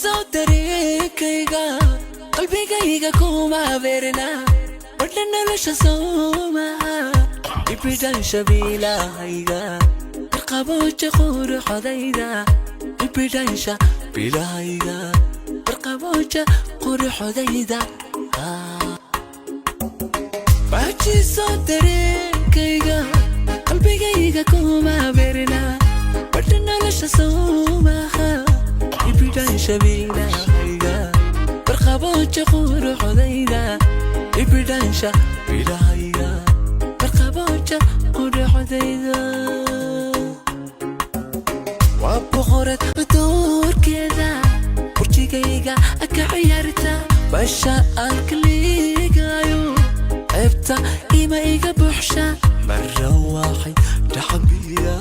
ಸೋದರಿಕೈಗ qalbigayga kuma verna wadna nolosha soma ibidan shabilahayga barqabooja quruxdayda ibidan shabilahayga barqabooja quruxdayda bachi soodarikayga qalbigayga kuma verna wadna nolosha soma ibidan shabilahayga barqabooja quruxdayda ibidan shabilahayga barqabooja quruxdayda waa boqorad doorkeeda kurjigayga ka ciyaarta basha aan kaligayo ceebta ima iga buuxsha marra waxay dhaxbiya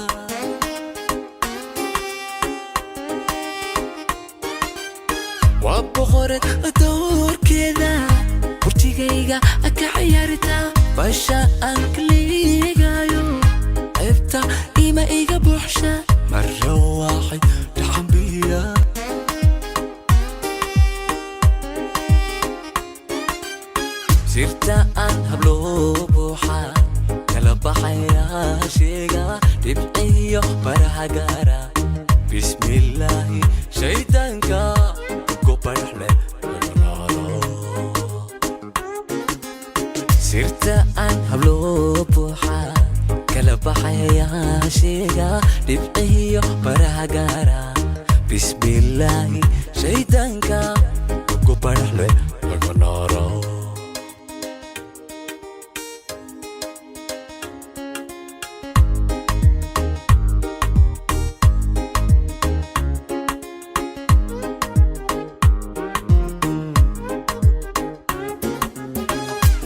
waa boqorad doorkeeda kurjigayga ka ciyaarta basha aan kaligayo ceebta ima iga buuxsha marra waxay dhaxbiya sirta aan hablo buuxa kala baxaya sheega dhibciyo barahagara bismillaahi shaydaanka sirta aan hablo buuxa kala baxaya sheega dhibciyo barahagara bismillaahi shaydaanka ku baraxle laga naaro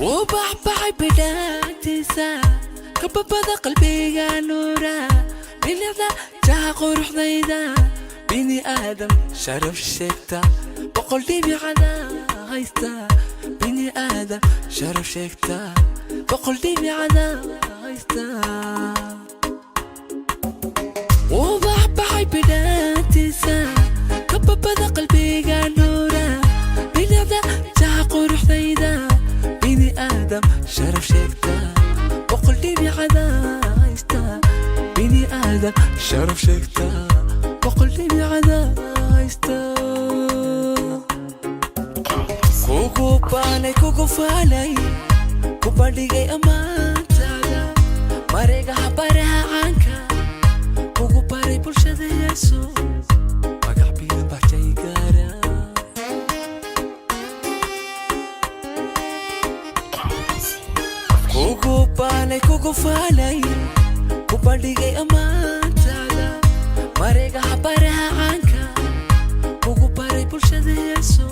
وبحبح بداتيسا كبابا قلبي نورا بني ذا جا قروح ضيدا بني آدم شرف شكتا بقولي بعدا هايستا بني آدم شرف شكتا بقولي بعدا هايستا وبحبح بداتيسا كبابا قلبي نورا بني ذا جا قروح ضيدا بني آدم شرف شكتا وقلبي بعدا هايستا بني آدم شرف شكتا وقلبي بعدا هايستا كوكو باني كوكو فالي كوبادي جاي أمان تالا ماريغا حبارها عنكا كوكو باري بولشة يسو مقعبي بحجي قارا كوكو باني كوكو فالي كوبادي جاي أمان تالا ماريغا حبارها عنكا كوكو باري بولشة يسو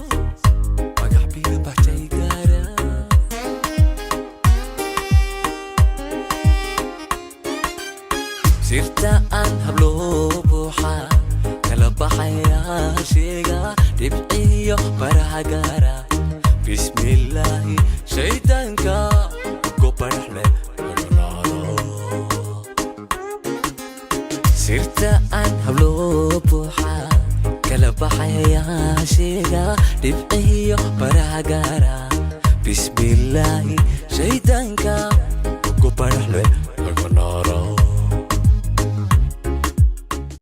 مقعبي بحجي قارا sirta aan hablo buuxa kala baxaya sheega dhibciyo barahagara bismillaahi shaydaanka ku baraxle laga naaro sirta aan hablo buuxa kala baxaya sheega dhibciyo barahagara bismillaahi shaydaanka ku baraxle